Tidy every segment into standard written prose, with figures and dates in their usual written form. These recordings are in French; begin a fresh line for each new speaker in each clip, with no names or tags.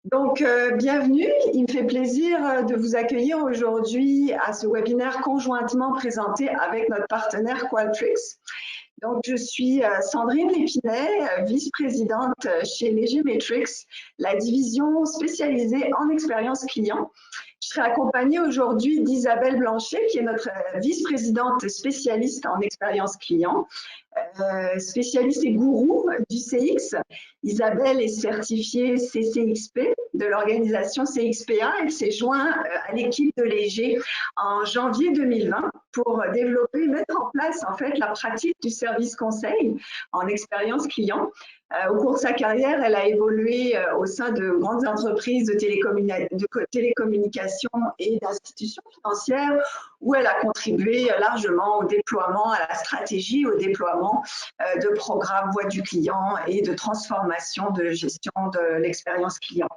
Donc, bienvenue. Il me fait plaisir de vous accueillir aujourd'hui à ce webinaire conjointement présenté avec notre partenaire Qualtrics. Donc, je suis Sandrine Lépinet, vice-présidente chez Léger Metrics, la division spécialisée en expérience client. Je serai accompagnée aujourd'hui d'Isabelle Blanchet, qui est notre vice-présidente spécialiste en expérience client, spécialiste et gourou du CX. Isabelle est certifiée CCXP de l'organisation CXPA. Elle s'est jointe à l'équipe de Léger en janvier 2020 pour développer, mettre en place en fait la pratique du service conseil en expérience client. Au cours de sa carrière, elle a évolué au sein de grandes entreprises de télécommunications et d'institutions financières où elle a contribué largement au déploiement, à la stratégie, au déploiement de programmes voix du client et de transformation de gestion de l'expérience client.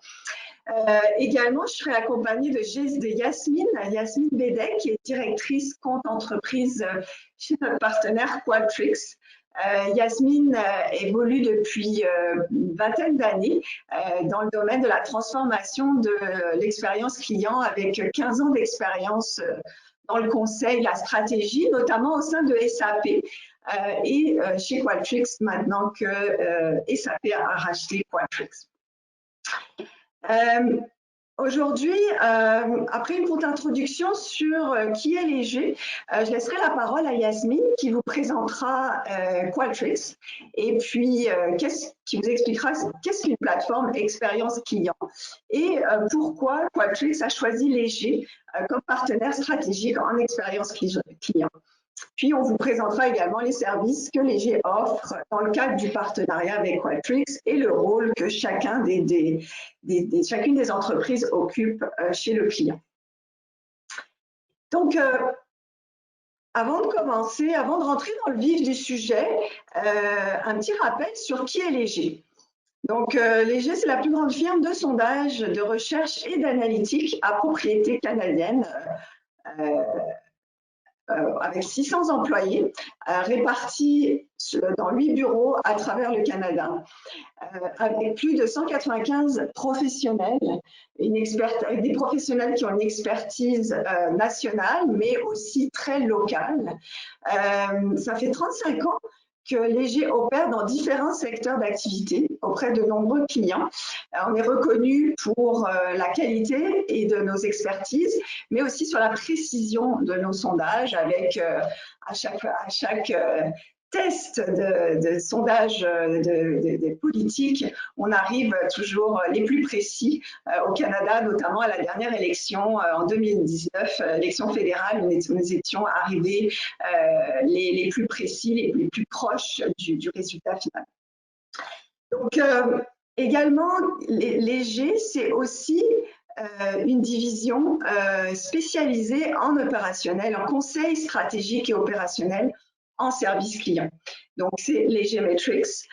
Également, je serai accompagnée de Yasmine Bédek, qui est directrice compte entreprise chez notre partenaire Qualtrics. Yasmine évolue depuis une vingtaine d'années dans le domaine de la transformation de l'expérience client avec 15 ans d'expérience dans le conseil, la stratégie, notamment au sein de SAP et chez Qualtrics maintenant que SAP a racheté Qualtrics. Aujourd'hui, après une courte introduction sur qui est Léger, je laisserai la parole à Yasmine qui vous présentera Qualtrics et puis qui vous expliquera qu'est-ce qu'une plateforme expérience client et pourquoi Qualtrics a choisi Léger comme partenaire stratégique en expérience client. Puis, on vous présentera également les services que Léger offre dans le cadre du partenariat avec Qualtrics et le rôle que chacune des entreprises occupe chez le client. Donc, avant de commencer, avant de rentrer dans le vif du sujet, un petit rappel sur qui est Léger. Donc, Léger, c'est la plus grande firme de sondage, de recherche et d'analytique à propriété canadienne. Avec 600 employés répartis dans 8 bureaux à travers le Canada, avec plus de 195 professionnels, avec des professionnels qui ont une expertise nationale, mais aussi très locale. Ça fait 35 ans que Léger opère dans différents secteurs d'activité auprès de nombreux clients. On est reconnu pour la qualité et de nos expertises, mais aussi sur la précision de nos sondages avec à chaque test de sondage de politique, on arrive toujours les plus précis au Canada, notamment à la dernière élection en 2019, l'élection fédérale, nous étions arrivés les plus précis, les plus proches du résultat final. Donc, également, Léger, c'est aussi une division spécialisée en opérationnel, en conseil stratégique et opérationnel en service client. Donc, c'est Léger Metrics.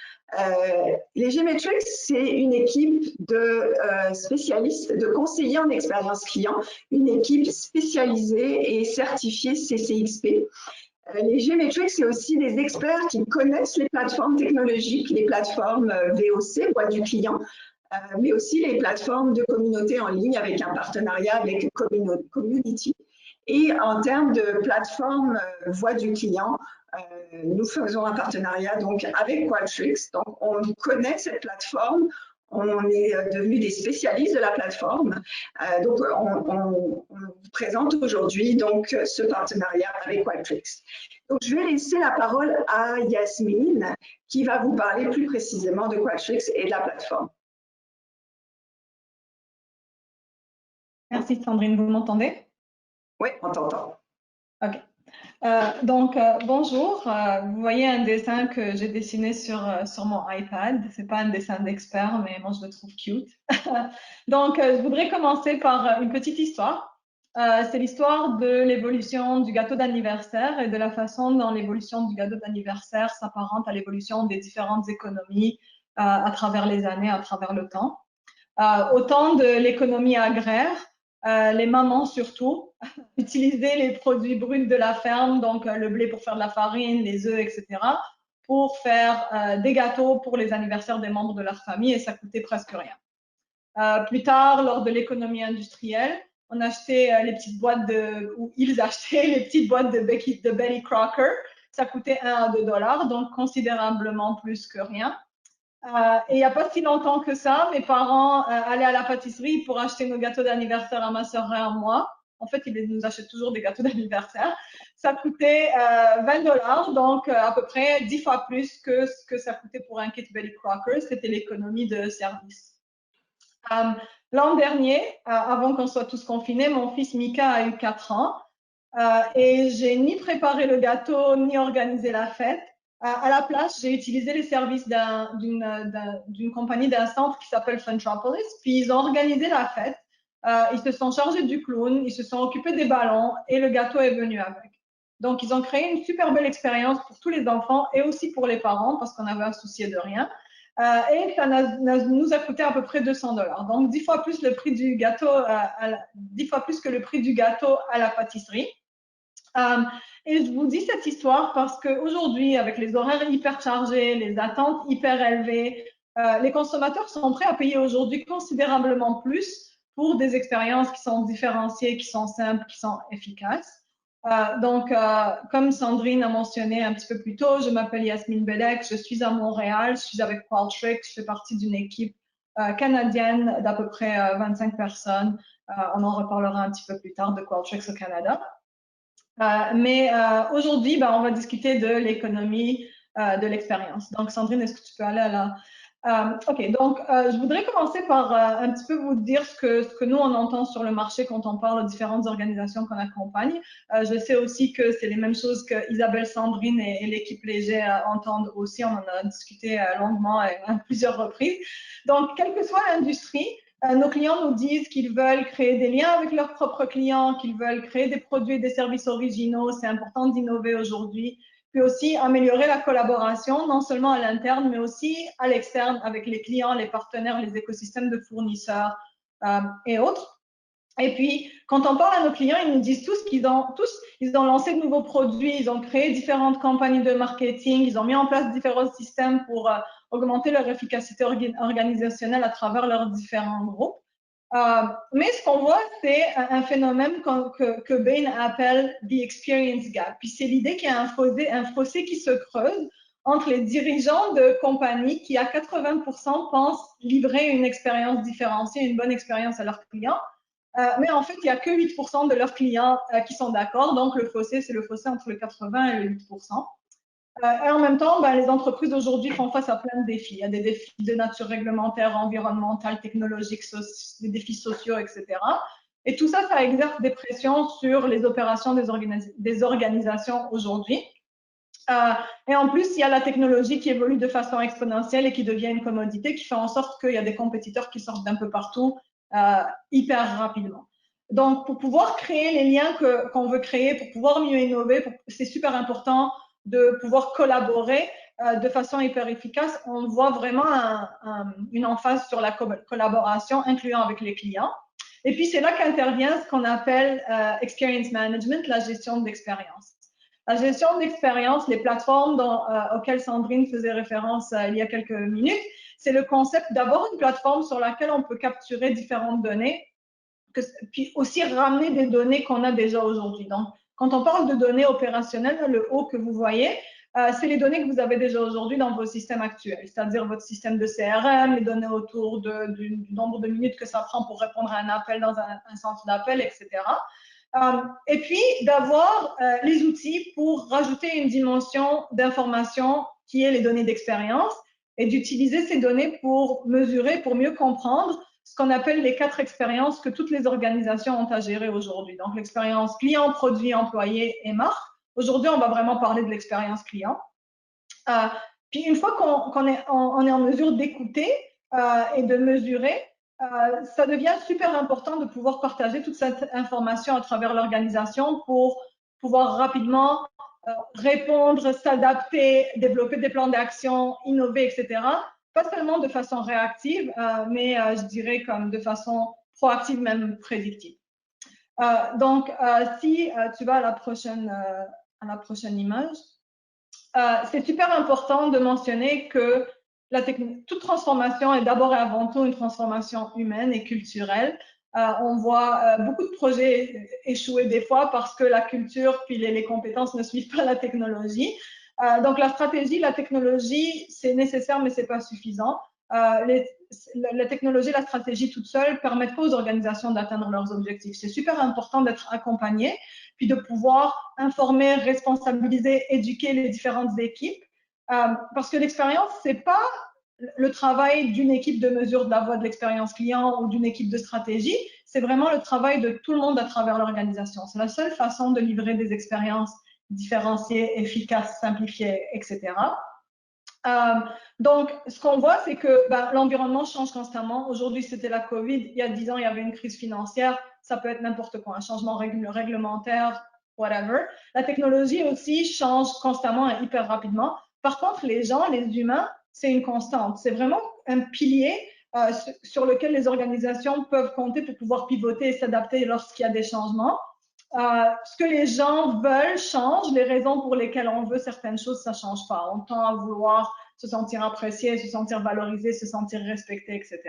Léger Metrics, c'est une équipe de spécialistes, de conseillers en expérience client, une équipe spécialisée et certifiée CCXP. Léger Metrics, c'est aussi des experts qui connaissent les plateformes technologiques, les plateformes VOC, voix du client, mais aussi les plateformes de communauté en ligne avec un partenariat avec Community. Et en termes de plateforme voix du client, nous faisons un partenariat donc avec Qualtrics. Donc, on connaît cette plateforme, on est devenus des spécialistes de la plateforme. Donc, on vous présente aujourd'hui donc ce partenariat avec Qualtrics. Donc, je vais laisser la parole à Yasmine qui va vous parler plus précisément de Qualtrics et de la plateforme.
Merci Sandrine, vous m'entendez?
Oui, on t'entend.
Ok. Bonjour. Vous voyez un dessin que j'ai dessiné sur mon iPad. C'est pas un dessin d'expert, mais moi je le trouve cute. Donc, je voudrais commencer par une petite histoire. C'est l'histoire de l'évolution du gâteau d'anniversaire et de la façon dont l'évolution du gâteau d'anniversaire s'apparente à l'évolution des différentes économies à travers les années, à travers le temps. Au temps de l'économie agraire, les mamans surtout utilisaient les produits bruts de la ferme, donc le blé pour faire de la farine, les œufs, etc., pour faire des gâteaux pour les anniversaires des membres de leur famille et ça coûtait presque rien. Plus tard, lors de l'économie industrielle, on achetait les petites boîtes ou ils achetaient les petites boîtes de Betty Crocker. Ça coûtait 1 à 2 dollars, donc considérablement plus que rien. Et il n'y a pas si longtemps que ça, mes parents allaient à la pâtisserie pour acheter nos gâteaux d'anniversaire à ma sœur et à moi. En fait, ils nous achètent toujours des gâteaux d'anniversaire. Ça coûtait 20 dollars, donc à peu près 10 fois plus que ce que ça coûtait pour un kit Betty Crocker. C'était l'économie de service. L'an dernier, avant qu'on soit tous confinés, mon fils Mika a eu 4 ans et j'ai ni préparé le gâteau ni organisé la fête. À la place, j'ai utilisé les services d'une compagnie d'un centre qui s'appelle Funtropolis. Puis ils ont organisé la fête. Ils se sont chargés du clown, ils se sont occupés des ballons et le gâteau est venu avec. Donc ils ont créé une super belle expérience pour tous les enfants et aussi pour les parents parce qu'on avait à soucier de rien. Et ça nous a coûté à peu près 200 dollars. Donc 10 fois plus le prix du gâteau, 10 fois plus que le prix du gâteau à la pâtisserie. Et je vous dis cette histoire parce qu'aujourd'hui, avec les horaires hyper chargés, les attentes hyper élevées, les consommateurs sont prêts à payer aujourd'hui considérablement plus pour des expériences qui sont différenciées, qui sont simples, qui sont efficaces. Donc, comme Sandrine a mentionné un petit peu plus tôt, je m'appelle Yasmine Belek, je suis à Montréal, je suis avec Qualtrics, je fais partie d'une équipe canadienne d'à peu près 25 personnes. On en reparlera un petit peu plus tard de Qualtrics au Canada. Mais aujourd'hui, ben, on va discuter de l'économie de l'expérience. Donc, Sandrine, est-ce que tu peux aller à la... OK, donc je voudrais commencer par un petit peu vous dire ce que nous, on entend sur le marché quand on parle de différentes organisations qu'on accompagne. Je sais aussi que c'est les mêmes choses que Isabelle, Sandrine et l'équipe Léger entendent aussi. On en a discuté longuement et à plusieurs reprises. Donc, quelle que soit l'industrie, nos clients nous disent qu'ils veulent créer des liens avec leurs propres clients, qu'ils veulent créer des produits et des services originaux. C'est important d'innover aujourd'hui. Puis aussi améliorer la collaboration, non seulement à l'interne, mais aussi à l'externe avec les clients, les partenaires, les écosystèmes de fournisseurs et autres. Et puis, quand on parle à nos clients, ils nous disent tous qu'ils ont lancé de nouveaux produits, ils ont créé différentes campagnes de marketing, ils ont mis en place différents systèmes pour augmenter leur efficacité organisationnelle à travers leurs différents groupes. Mais ce qu'on voit, c'est un phénomène que Bain appelle the experience gap. Puis c'est l'idée qu'il y a un fossé qui se creuse entre les dirigeants de compagnies qui, à 80%, pensent livrer une expérience différenciée, une bonne expérience à leurs clients. Mais en fait, il n'y a que 8% de leurs clients qui sont d'accord. Donc, le fossé, c'est le fossé entre le 80 et le 8%. Et en même temps, ben, les entreprises aujourd'hui font face à plein de défis. Il y a des défis de nature réglementaire, environnementale, technologique, des défis sociaux, etc. Et tout ça, ça exerce des pressions sur les opérations des organisations aujourd'hui. Et en plus, il y a la technologie qui évolue de façon exponentielle et qui devient une commodité qui fait en sorte qu'il y a des compétiteurs qui sortent d'un peu partout hyper rapidement. Donc, pour pouvoir créer les liens qu'on veut créer, pour pouvoir mieux innover, c'est super important de pouvoir collaborer de façon hyper efficace. On voit vraiment une emphase sur la collaboration, incluant avec les clients. Et puis, c'est là qu'intervient ce qu'on appelle experience management, la gestion de l'expérience. La gestion de l'expérience, les plateformes auxquelles Sandrine faisait référence il y a quelques minutes, c'est le concept d'avoir une plateforme sur laquelle on peut capturer différentes données, puis aussi ramener des données qu'on a déjà aujourd'hui. Donc, quand on parle de données opérationnelles, le haut que vous voyez, c'est les données que vous avez déjà aujourd'hui dans vos systèmes actuels, c'est-à-dire votre système de CRM, les données autour du nombre de minutes que ça prend pour répondre à un appel dans un centre d'appel, etc. Et puis, d'avoir les outils pour rajouter une dimension d'information qui est les données d'expérience et d'utiliser ces données pour mesurer, pour mieux comprendre ce qu'on appelle les 4 expériences que toutes les organisations ont à gérer aujourd'hui. Donc, l'expérience client, produit, employé et marque. Aujourd'hui, on va vraiment parler de l'expérience client. Puis, une fois qu'on est en mesure d'écouter et de mesurer, ça devient super important de pouvoir partager toute cette information à travers l'organisation pour pouvoir rapidement répondre, s'adapter, développer des plans d'action, innover, etc. Pas seulement de façon réactive, mais je dirais comme de façon proactive, même prédictive. Donc, si tu vas à la prochaine image, c'est super important de mentionner que toute transformation est d'abord et avant tout une transformation humaine et culturelle. On voit beaucoup de projets échouer des fois parce que la culture puis les compétences ne suivent pas la technologie. Donc la stratégie, la technologie, c'est nécessaire, mais c'est pas suffisant. La technologie, la stratégie toute seule permettent pas aux organisations d'atteindre leurs objectifs. C'est super important d'être accompagné, puis de pouvoir informer, responsabiliser, éduquer les différentes équipes, parce que l'expérience, c'est pas le travail d'une équipe de mesure de la voie de l'expérience client ou d'une équipe de stratégie, c'est vraiment le travail de tout le monde à travers l'organisation. C'est la seule façon de livrer des expériences différenciées, efficaces, simplifiées, etc. Donc, ce qu'on voit, c'est que l'environnement change constamment. Aujourd'hui, c'était la COVID. Il y a 10 ans, il y avait une crise financière. Ça peut être n'importe quoi, un changement réglementaire, whatever. La technologie aussi change constamment et hyper rapidement. Par contre, les gens, les humains, c'est une constante. C'est vraiment un pilier sur lequel les organisations peuvent compter pour pouvoir pivoter et s'adapter lorsqu'il y a des changements. Ce que les gens veulent change, les raisons pour lesquelles on veut certaines choses, ça change pas. On tend à vouloir se sentir apprécié, se sentir valorisé, se sentir respecté, etc.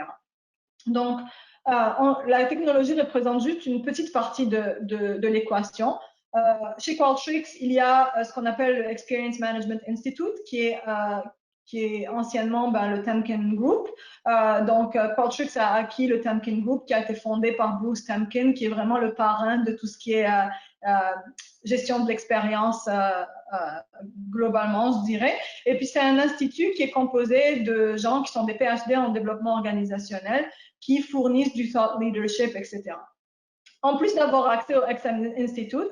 Donc, la technologie représente juste une petite partie de l'équation. Chez Qualtrics, il y a ce qu'on appelle le Experience Management Institute, qui est anciennement le Temkin Group. Donc, Qualtrics a acquis le Temkin Group, qui a été fondé par Bruce Temkin, qui est vraiment le parrain de tout ce qui est gestion de l'expérience globalement, je dirais. Et puis, c'est un institut qui est composé de gens qui sont des PhD en développement organisationnel, qui fournissent du thought leadership, etc. En plus d'avoir accès au XM Institute,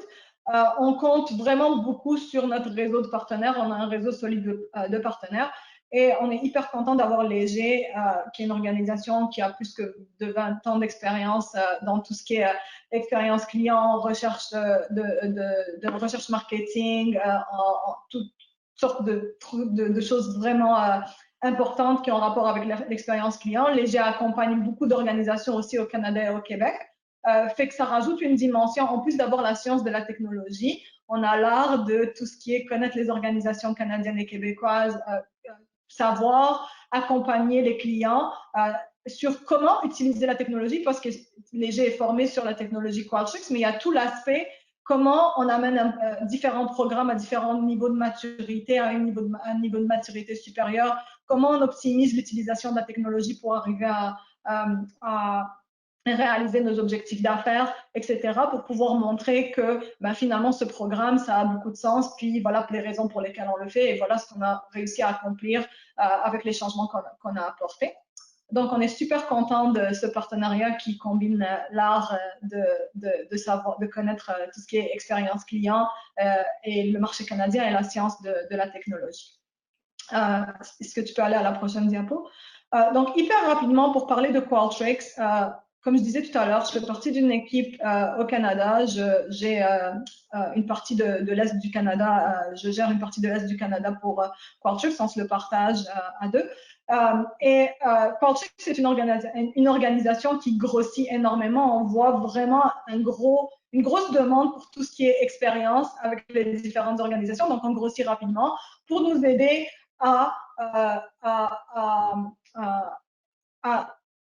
on compte vraiment beaucoup sur notre réseau de partenaires. On a un réseau solide de partenaires et on est hyper content d'avoir Léger, qui est une organisation qui a plus que de 20 ans d'expérience dans tout ce qui est expérience client, recherche de recherche marketing, en toutes sortes de choses vraiment importantes qui ont rapport avec l'expérience client. Léger accompagne beaucoup d'organisations aussi au Canada et au Québec. Fait que ça rajoute une dimension, en plus d'avoir la science de la technologie, on a l'art de tout ce qui est connaître les organisations canadiennes et québécoises, savoir accompagner les clients sur comment utiliser la technologie, parce que Léger est formé sur la technologie Qualtrics, mais il y a tout l'aspect comment on amène différents programmes à différents niveaux de maturité, à un niveau de maturité supérieur, comment on optimise l'utilisation de la technologie pour arriver à réaliser nos objectifs d'affaires, etc., pour pouvoir montrer que finalement ce programme, ça a beaucoup de sens, puis voilà les raisons pour lesquelles on le fait, et voilà ce qu'on a réussi à accomplir avec les changements qu'on a apportés. Donc, on est super content de ce partenariat qui combine l'art de savoir, de connaître tout ce qui est expérience client et le marché canadien et la science de la technologie. Est-ce que tu peux aller à la prochaine diapo? Donc, hyper rapidement, pour parler de Qualtrics, comme je disais tout à l'heure, je fais partie d'une équipe au Canada. J'ai une partie de l'Est du Canada. Je gère une partie de l'Est du Canada pour Qualtrics. On se le partage à deux. Qualtrics, c'est une organisation qui grossit énormément. On voit vraiment une grosse demande pour tout ce qui est expérience avec les différentes organisations. Donc, on grossit rapidement pour nous aider à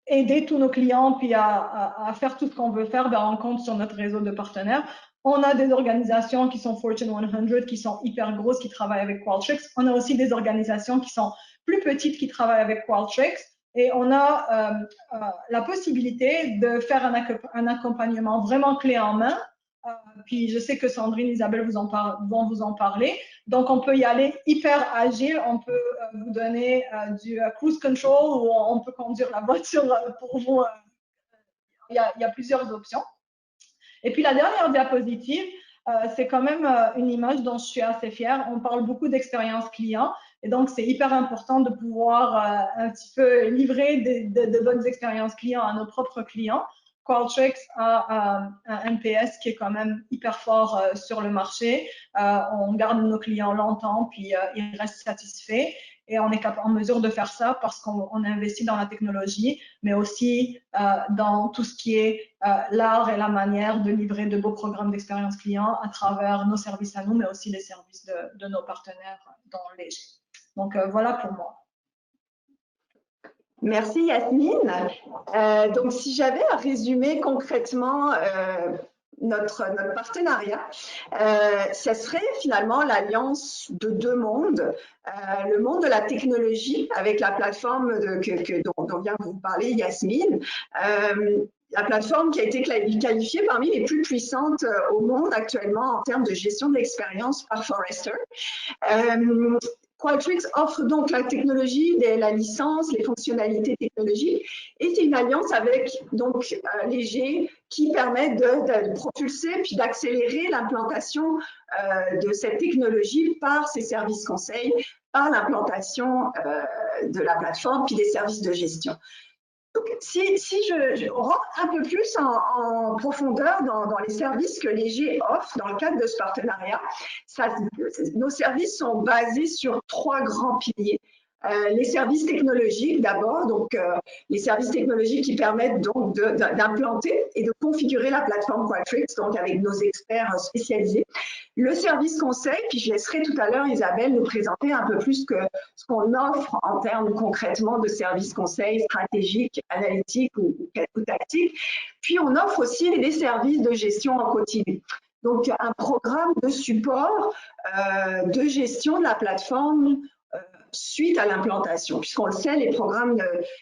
aider tous nos clients puis à faire tout ce qu'on veut faire. On compte sur notre réseau de partenaires. On a des organisations qui sont Fortune 100, qui sont hyper grosses, qui travaillent avec Qualtrics. On a aussi des organisations qui sont plus petites, qui travaillent avec Qualtrics. Et on a la possibilité de faire un accompagnement vraiment clé en main. Puis je sais que Sandrine, Isabelle vont vous en parler. Donc, on peut y aller hyper agile. On peut vous donner du cruise control ou on peut conduire la voiture pour vous. Il y a plusieurs options. Et puis, la dernière diapositive, c'est quand même une image dont je suis assez fière. On parle beaucoup d'expérience client. Et donc, c'est hyper important de pouvoir un petit peu livrer de bonnes expériences clients à nos propres clients. Qualtrics a un NPS qui est quand même hyper fort sur le marché. On garde nos clients longtemps, puis ils restent satisfaits. Et on est en mesure de faire ça parce qu'on investit dans la technologie, mais aussi dans tout ce qui est l'art et la manière de livrer de beaux programmes d'expérience client à travers nos services à nous, mais aussi les services de nos partenaires dans Léger. Donc, voilà pour moi.
Merci Yasmine. Donc si j'avais à résumer concrètement notre partenariat, ça serait finalement l'alliance de deux mondes. Le monde de la technologie avec la plateforme dont vient vous parler Yasmine. La plateforme qui a été qualifiée parmi les plus puissantes au monde actuellement en termes de gestion de l'expérience par Forrester. Qualtrics offre donc la technologie, la licence, les fonctionnalités technologiques, et c'est une alliance avec donc Léger qui permet de propulser puis d'accélérer l'implantation de cette technologie par ses services conseils, par l'implantation de la plateforme puis des services de gestion. Donc, si je rentre un peu plus en profondeur dans les services que Léger offre dans le cadre de ce partenariat, nos services sont basés sur 3 grands piliers. Les services technologiques d'abord, donc les services technologiques qui permettent donc d'implanter et de configurer la plateforme Qualtrics, donc avec nos experts spécialisés. Le service conseil, puis je laisserai tout à l'heure Isabelle nous présenter un peu plus ce qu'on offre en termes concrètement de services conseil stratégiques, analytiques ou tactiques. Puis on offre aussi des services de gestion en continu. Donc un programme de support, de gestion de la plateforme suite à l'implantation. Puisqu'on le sait, les programmes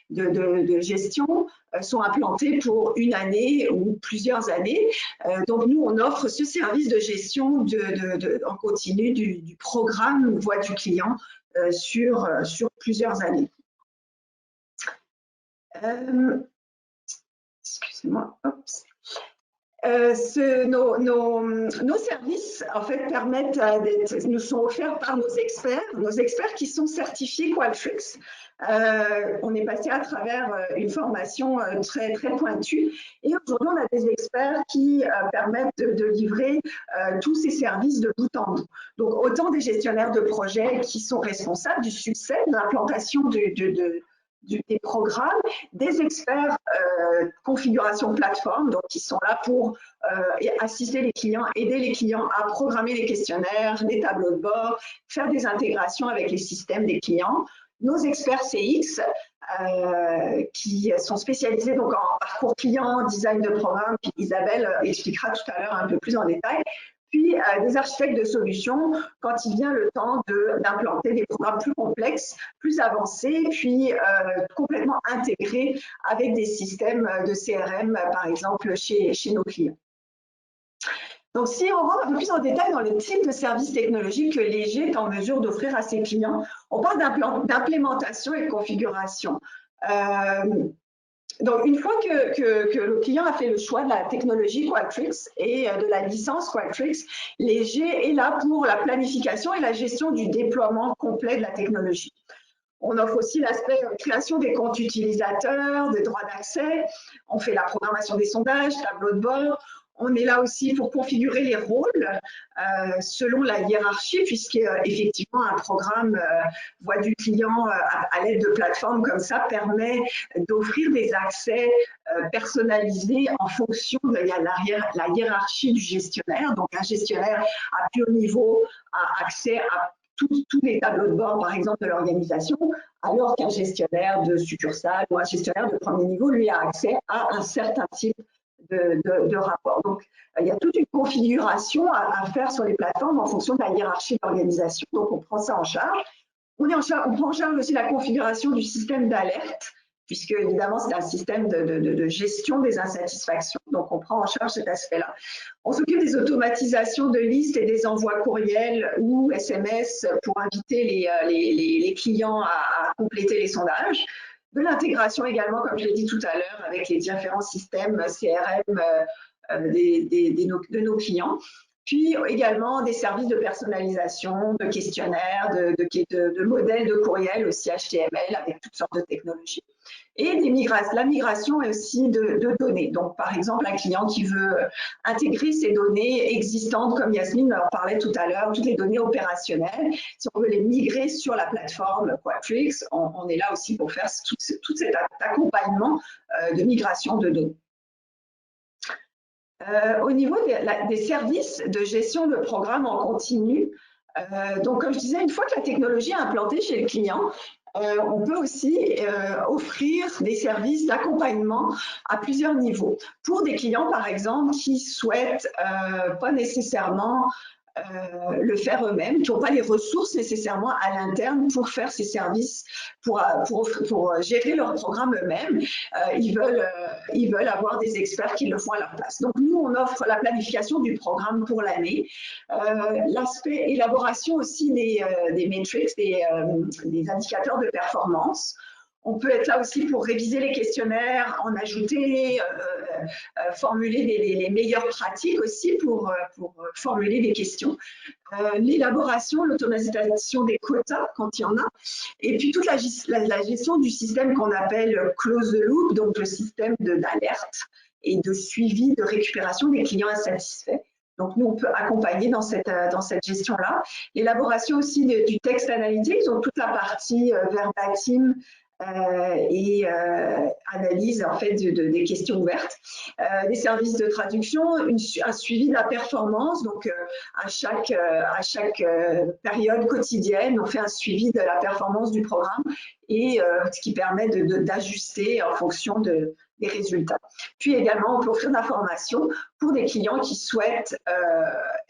de gestion sont implantés pour une année ou plusieurs années. Donc, nous, on offre ce service de gestion en continu du programme Voix du client sur plusieurs années. Excusez-moi. Nos services en fait permettent nous sont offerts par nos experts qui sont certifiés Qualtrics. On est passé à travers une formation très pointue et aujourd'hui on a des experts qui permettent de livrer tous ces services de bout en bout. Donc autant des gestionnaires de projets qui sont responsables du succès de l'implantation des programmes, des experts configuration plateforme, donc qui sont là pour assister les clients, aider les clients à programmer les questionnaires, les tableaux de bord, faire des intégrations avec les systèmes des clients. Nos experts CX qui sont spécialisés donc en parcours client, design de programme, puis Isabelle expliquera tout à l'heure un peu plus en détail. Puis des architectes de solutions quand il vient le temps d'implanter des programmes plus complexes, plus avancés, puis complètement intégrés avec des systèmes de CRM, par exemple, chez nos clients. Donc, si on rentre un peu plus en détail dans les types de services technologiques que Léger est en mesure d'offrir à ses clients, on parle d'implémentation et de configuration. Donc, une fois que le client a fait le choix de la technologie Qualtrics et de la licence Qualtrics, Léger est là pour la planification et la gestion du déploiement complet de la technologie. On offre aussi l'aspect création des comptes utilisateurs, des droits d'accès. On fait la programmation des sondages, tableau de bord. On est là aussi pour configurer les rôles selon la hiérarchie, puisqu'effectivement, un programme Voix du client à l'aide de plateformes comme ça permet d'offrir des accès personnalisés en fonction de la hiérarchie du gestionnaire. Donc, un gestionnaire à plus haut niveau a accès à tous les tableaux de bord, par exemple, de l'organisation, alors qu'un gestionnaire de succursale ou un gestionnaire de premier niveau, lui, a accès à un certain type de rapport. Donc, il y a toute une configuration à faire sur les plateformes en fonction de la hiérarchie de l'organisation. Donc, on prend ça en charge. On prend en charge aussi la configuration du système d'alerte, puisque évidemment, c'est un système de gestion des insatisfactions. Donc, on prend en charge cet aspect-là. On s'occupe des automatisations de listes et des envois courriels ou SMS pour inviter les clients à compléter les sondages. De l'intégration également, comme je l'ai dit tout à l'heure, avec les différents systèmes CRM de nos clients. Puis également des services de personnalisation, de questionnaires, de modèles de courriel aussi HTML avec toutes sortes de technologies. Et la migration aussi de données. Donc, par exemple, un client qui veut intégrer ses données existantes, comme Yasmine en parlait tout à l'heure, toutes les données opérationnelles, si on veut les migrer sur la plateforme Qualtrics, on est là aussi pour faire tout cet accompagnement de migration de données. Au niveau des services de gestion de programme en continu, donc comme je disais, une fois que la technologie est implantée chez le client, On peut aussi offrir des services d'accompagnement à plusieurs niveaux. Pour des clients, par exemple, qui souhaitent pas nécessairement le faire eux-mêmes, qui n'ont pas les ressources nécessairement à l'interne pour faire ces services, pour gérer leur programme eux-mêmes. Ils veulent avoir des experts qui le font à leur place. Donc, nous, on offre la planification du programme pour l'année. L'aspect élaboration aussi des metrics, des indicateurs de performance. On peut être là aussi pour réviser les questionnaires, en ajouter, formuler les meilleures pratiques aussi pour formuler des questions. L'élaboration, l'automatisation des quotas quand il y en a. Et puis toute la gestion du système qu'on appelle close the loop, donc le système d'alerte et de suivi de récupération des clients insatisfaits. Donc, nous, on peut accompagner dans cette gestion-là. L'élaboration aussi du texte analytique, donc toute la partie verbatim, et analyse en fait des questions ouvertes, des services de traduction, un suivi de la performance. Donc à chaque période quotidienne, on fait un suivi de la performance du programme et ce qui permet d'ajuster en fonction des résultats. Puis également, on peut offrir de la formation pour des clients qui souhaitent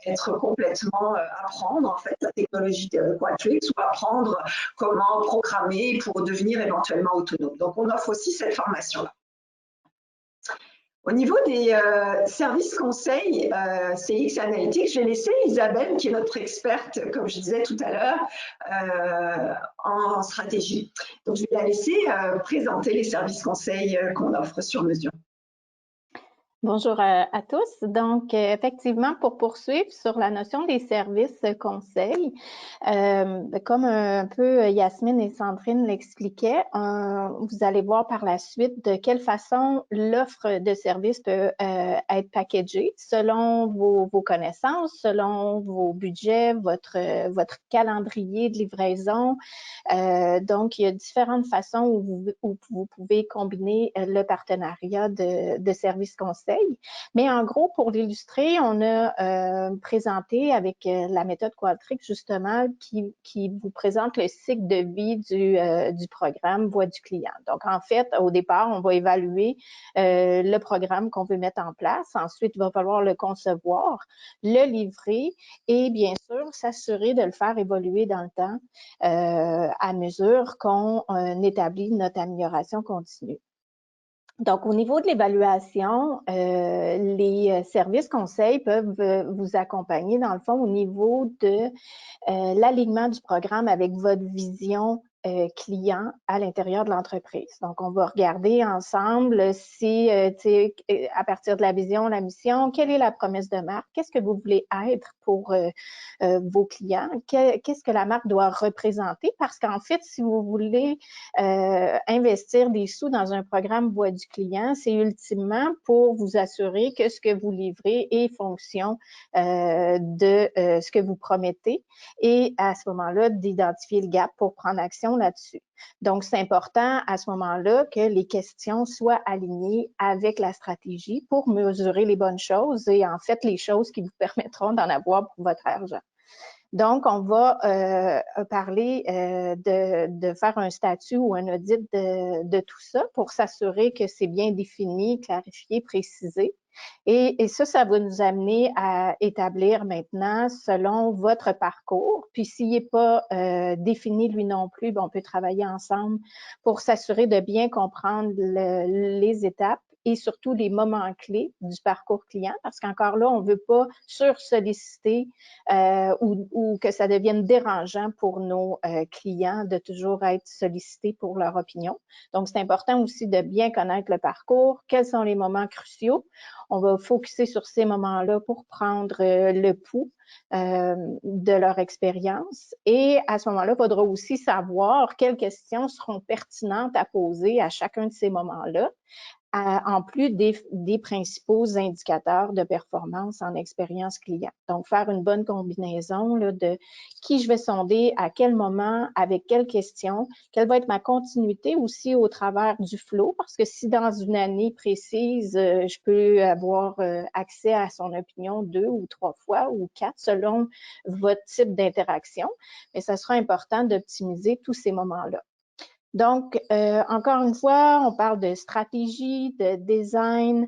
être complètement apprendre en fait la technologie de Qualtrics ou apprendre comment programmer pour devenir éventuellement autonome. Donc, on offre aussi cette formation-là. Au niveau des services conseils CX Analytics, j'ai laissé Isabelle, qui est notre experte, comme je disais tout à l'heure, en stratégie. Donc, je vais la laisser présenter les services conseils qu'on offre sur mesure.
Bonjour à tous. Donc, effectivement, pour poursuivre sur la notion des services conseils, comme un peu Yasmine et Sandrine l'expliquaient, vous allez voir par la suite de quelle façon l'offre de services peut être packagée selon vos connaissances, selon vos budgets, votre calendrier de livraison. Donc, il y a différentes façons où vous pouvez combiner le partenariat de services conseils. Mais en gros, pour l'illustrer, on a présenté avec la méthode Qualtrics, justement, qui vous présente le cycle de vie du programme Voix du client. Donc, en fait, au départ, on va évaluer le programme qu'on veut mettre en place. Ensuite, il va falloir le concevoir, le livrer et, bien sûr, s'assurer de le faire évoluer dans le temps à mesure qu'on établit notre amélioration continue. Donc, au niveau de l'évaluation, les services conseils peuvent vous accompagner, dans le fond, au niveau de l'alignement du programme avec votre vision client à l'intérieur de l'entreprise. Donc, on va regarder ensemble si, à partir de la vision, la mission, quelle est la promesse de marque, qu'est-ce que vous voulez être pour vos clients, qu'est-ce que la marque doit représenter, parce qu'en fait, si vous voulez investir des sous dans un programme Voix du client, c'est ultimement pour vous assurer que ce que vous livrez est fonction de ce que vous promettez et à ce moment-là, d'identifier le gap pour prendre action là-dessus. Donc, c'est important à ce moment-là que les questions soient alignées avec la stratégie pour mesurer les bonnes choses et en fait les choses qui vous permettront d'en avoir pour votre argent. Donc, on va parler de faire un statut ou un audit de tout ça pour s'assurer que c'est bien défini, clarifié, précisé. Et ça va nous amener à établir maintenant selon votre parcours. Puis s'il n'est pas défini lui non plus, on peut travailler ensemble pour s'assurer de bien comprendre les étapes et surtout les moments clés du parcours client, parce qu'encore là, on ne veut pas sursolliciter ou que ça devienne dérangeant pour nos clients de toujours être sollicités pour leur opinion. Donc, c'est important aussi de bien connaître le parcours, quels sont les moments cruciaux. On va focuser sur ces moments-là pour prendre le pouls de leur expérience. Et à ce moment-là, il faudra aussi savoir quelles questions seront pertinentes à poser à chacun de ces moments-là, en plus des principaux indicateurs de performance en expérience client. Donc, faire une bonne combinaison là, de qui je vais sonder, à quel moment, avec quelles questions, quelle va être ma continuité aussi au travers du flow, parce que si dans une année précise, je peux avoir accès à son opinion 2 ou 3 fois ou 4 selon votre type d'interaction, mais ça sera important d'optimiser tous ces moments-là. Donc, encore une fois, on parle de stratégie, de design,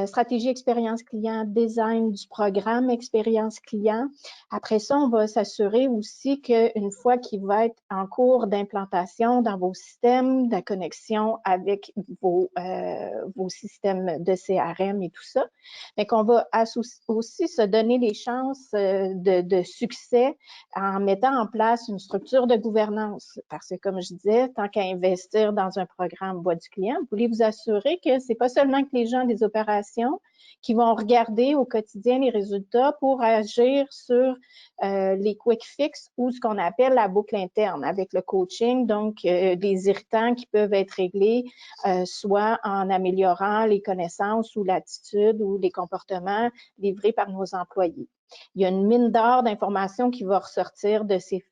stratégie expérience client, design du programme expérience client. Après ça, on va s'assurer aussi qu'une fois qu'il va être en cours d'implantation dans vos systèmes, de connexion avec vos systèmes de CRM et tout ça, mais qu'on va aussi se donner les chances de succès en mettant en place une structure de gouvernance. Parce que, comme je disais, tant qu'à investir dans un programme Voix du client, vous voulez vous assurer que c'est pas seulement que les gens des opérations qui vont regarder au quotidien les résultats pour agir sur les quick fix ou ce qu'on appelle la boucle interne avec le coaching, donc des irritants qui peuvent être réglés soit en améliorant les connaissances ou l'attitude ou les comportements livrés par nos employés. Il y a une mine d'or d'informations qui va ressortir de ces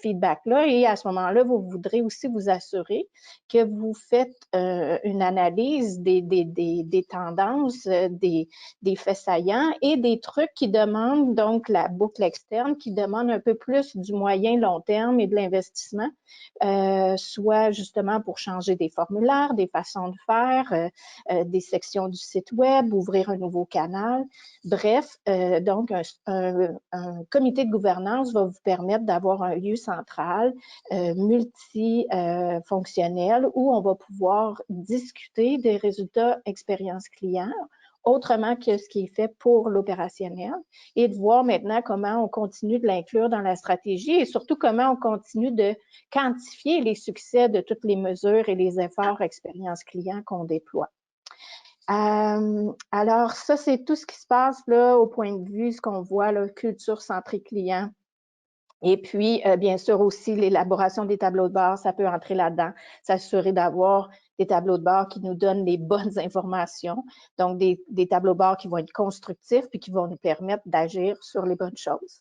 feedbacks-là et à ce moment-là, vous voudrez aussi vous assurer que vous faites une analyse des tendances, des faits saillants et des trucs qui demandent donc la boucle externe, qui demandent un peu plus du moyen long terme et de l'investissement, soit justement pour changer des formulaires, des façons de faire, des sections du site web, ouvrir un nouveau canal. Bref, donc un comité de gouvernance va vous permettre d'avoir un lieu central multifonctionnel où on va pouvoir discuter des résultats expérience client autrement que ce qui est fait pour l'opérationnel et de voir maintenant comment on continue de l'inclure dans la stratégie et surtout comment on continue de quantifier les succès de toutes les mesures et les efforts expérience client qu'on déploie. Alors, ça, c'est tout ce qui se passe là au point de vue, ce qu'on voit, là, culture centrée client. Et puis, bien sûr, aussi, l'élaboration des tableaux de bord, ça peut entrer là-dedans, s'assurer d'avoir des tableaux de bord qui nous donnent les bonnes informations, donc des tableaux de bord qui vont être constructifs puis qui vont nous permettre d'agir sur les bonnes choses.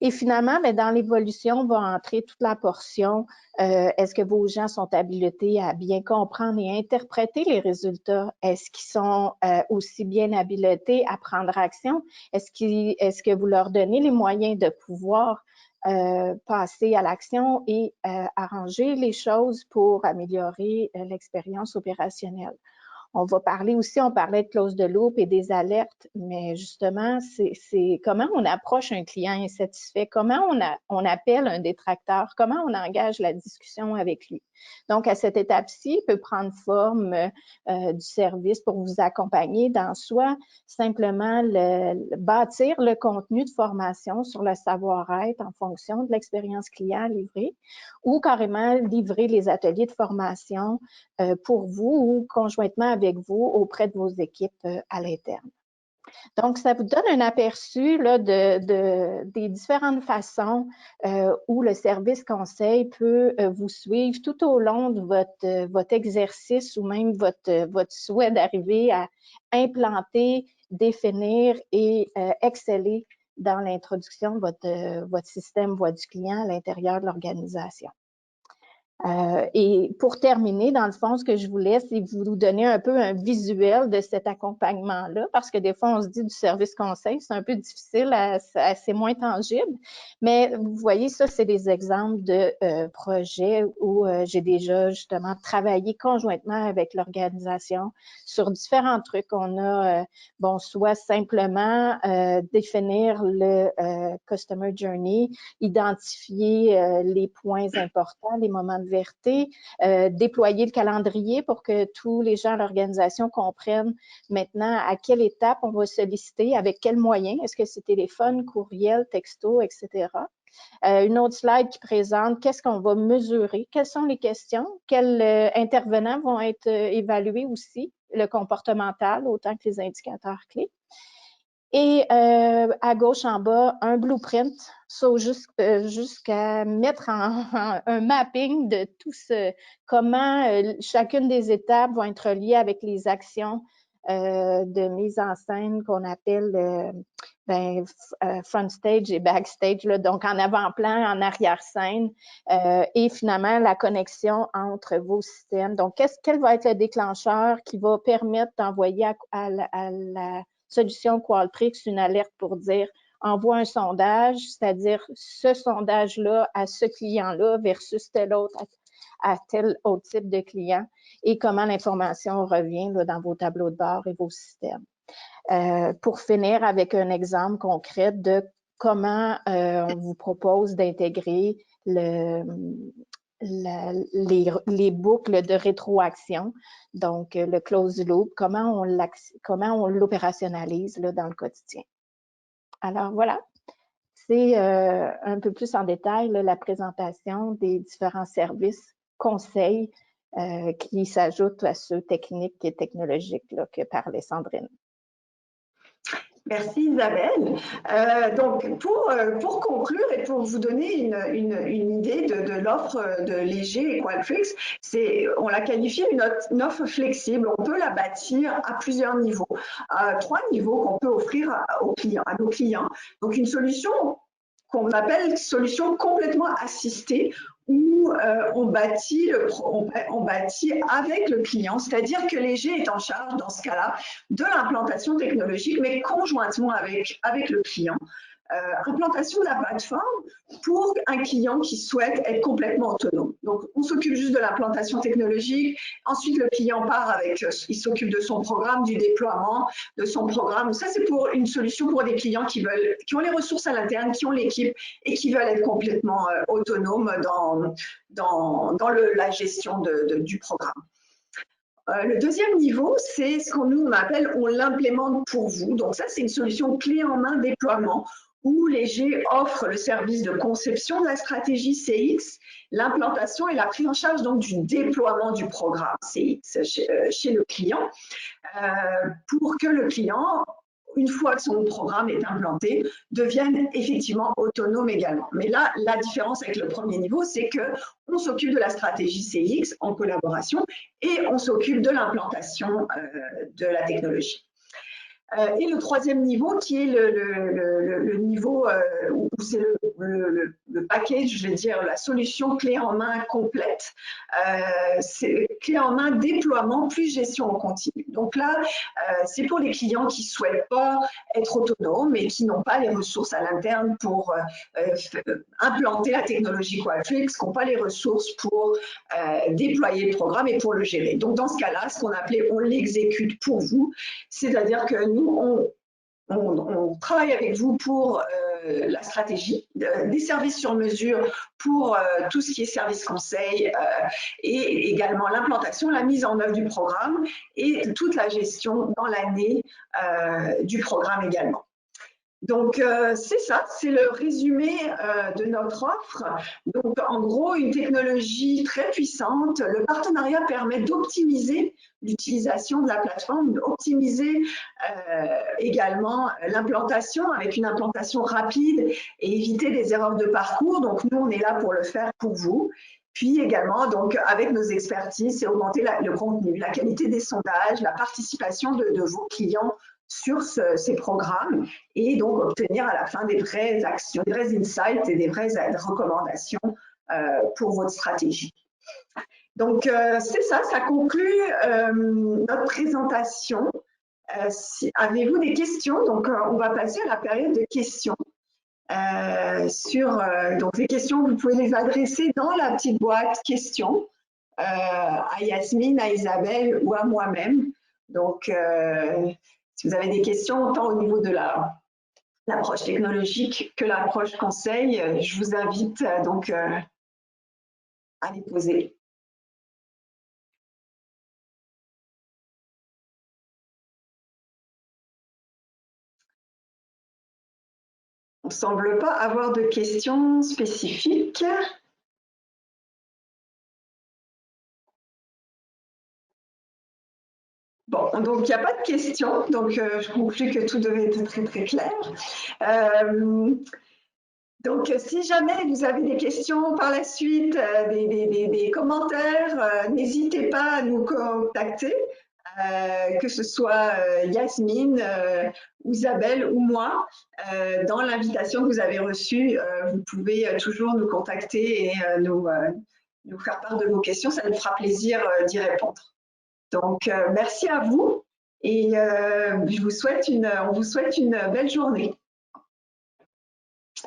Et finalement, bien, dans l'évolution, va entrer toute la portion, est-ce que vos gens sont habilités à bien comprendre et interpréter les résultats? Est-ce qu'ils sont aussi bien habilités à prendre action? Est-ce que vous leur donnez les moyens de pouvoir passer à l'action et arranger les choses pour améliorer l'expérience opérationnelle? On va parler aussi, on parlait de clause de loop et des alertes, mais justement, c'est comment on approche un client insatisfait, comment on appelle un détracteur, comment on engage la discussion avec lui. Donc, à cette étape-ci, il peut prendre forme du service pour vous accompagner dans soit simplement bâtir le contenu de formation sur le savoir-être en fonction de l'expérience client livrée ou carrément livrer les ateliers de formation pour vous ou conjointement avec vous auprès de vos équipes à l'interne. Donc, ça vous donne un aperçu là, des différentes façons où le service conseil peut vous suivre tout au long de votre exercice ou même votre souhait d'arriver à implanter, définir et exceller dans l'introduction de votre système Voix du client à l'intérieur de l'organisation. Et pour terminer, dans le fond, ce que je vous laisse, c'est vous donner un peu un visuel de cet accompagnement-là, parce que des fois, on se dit du service conseil, c'est un peu difficile, c'est moins tangible. Mais vous voyez, ça, c'est des exemples de projets où j'ai déjà justement travaillé conjointement avec l'organisation sur différents trucs. On a, bon, soit simplement définir le Customer Journey, identifier les points importants, les moments de vérité, déployer le calendrier pour que tous les gens à l'organisation comprennent maintenant à quelle étape on va solliciter, avec quels moyens, est-ce que c'est téléphone, courriel, texto, etc. Une autre slide qui présente qu'est-ce qu'on va mesurer, quelles sont les questions, quels intervenants vont être évalués aussi, le comportemental autant que les indicateurs clés. Et à gauche en bas, un blueprint, jusqu'à mettre un mapping de tout ce, comment chacune des étapes vont être liées avec les actions de mise en scène qu'on appelle front stage et backstage, là, donc en avant-plan, en arrière-scène, et finalement la connexion entre vos systèmes. Donc, quel va être le déclencheur qui va permettre d'envoyer à la solution Qualtrics une alerte pour dire envoie un sondage, c'est-à-dire ce sondage-là à ce client-là versus tel autre à tel autre type de client et comment l'information revient là, dans vos tableaux de bord et vos systèmes. Pour finir avec un exemple concret de comment on vous propose d'intégrer les boucles de rétroaction, donc le closed loop, comment on l'opérationnalise dans le quotidien. Alors voilà, c'est un peu plus en détail là, la présentation des différents services, conseils qui s'ajoutent à ceux techniques et technologiques là, que parlait Sandrine.
Merci Isabelle. Donc pour conclure et pour vous donner une idée de l'offre de Léger et Qualtrics, on l'a qualifiée une offre flexible. On peut la bâtir à plusieurs niveaux, à 3 niveaux qu'on peut offrir à nos clients. Donc une solution qu'on appelle solution complètement assistée, où on bâtit avec le client, c'est-à-dire que Léger est en charge, dans ce cas-là, de l'implantation technologique, mais conjointement avec le client. Implantation de la plateforme pour un client qui souhaite être complètement autonome. Donc, on s'occupe juste de l'implantation technologique. Ensuite, le client part il s'occupe de son programme, du déploiement de son programme. Ça, c'est pour une solution pour des clients qui ont les ressources à l'interne, qui ont l'équipe et qui veulent être complètement autonomes dans la gestion du programme. Le deuxième niveau, c'est ce qu'on appelle on l'implémente pour vous. Donc ça, c'est une solution clé en main déploiement où Léger offre le service de conception de la stratégie CX, l'implantation et la prise en charge donc du déploiement du programme CX chez le client pour que le client, une fois que son programme est implanté, devienne effectivement autonome également. Mais là, la différence avec le premier niveau, c'est qu'on s'occupe de la stratégie CX en collaboration et on s'occupe de l'implantation de la technologie. Et le troisième niveau, qui est le niveau où c'est le package, je vais dire, la solution clé en main complète. C'est clé en main déploiement plus gestion en continu. Donc là, c'est pour les clients qui ne souhaitent pas être autonomes et qui n'ont pas les ressources à l'interne pour implanter la technologie Qualtrics, qui n'ont pas les ressources pour déployer le programme et pour le gérer. Donc dans ce cas-là, ce qu'on appelait on l'exécute pour vous, c'est-à-dire que nous, on travaille avec vous pour la stratégie, des services sur mesure pour tout ce qui est service conseil et également l'implantation, la mise en œuvre du programme et toute la gestion dans l'année du programme également. Donc, c'est ça, c'est le résumé de notre offre. Donc, en gros, une technologie très puissante. Le partenariat permet d'optimiser l'utilisation de la plateforme, d'optimiser également l'implantation avec une implantation rapide et éviter des erreurs de parcours. Donc, nous, on est là pour le faire pour vous. Puis également, donc, avec nos expertises, c'est augmenter le contenu, la qualité des sondages, la participation de vos clients sur ces programmes et donc obtenir à la fin des vraies actions, des vrais insights et des vraies recommandations pour votre stratégie. Donc, c'est ça, ça conclut notre présentation. Avez-vous des questions? Donc, on va passer à la période de questions. Donc, les questions, vous pouvez les adresser dans la petite boîte questions à Yasmine, à Isabelle ou à moi-même. Donc, si vous avez des questions, tant au niveau de l'approche technologique que l'approche conseil, je vous invite donc à les poser. On ne semble pas avoir de questions spécifiques. Bon, donc il n'y a pas de questions, donc je conclus que tout devait être très très clair. Donc si jamais vous avez des questions par la suite, des commentaires, n'hésitez pas à nous contacter, que ce soit Yasmine, Isabelle ou moi. Dans l'invitation que vous avez reçue, vous pouvez toujours nous contacter et nous faire part de vos questions, ça nous fera plaisir d'y répondre. Donc, merci à vous et on vous souhaite une belle journée.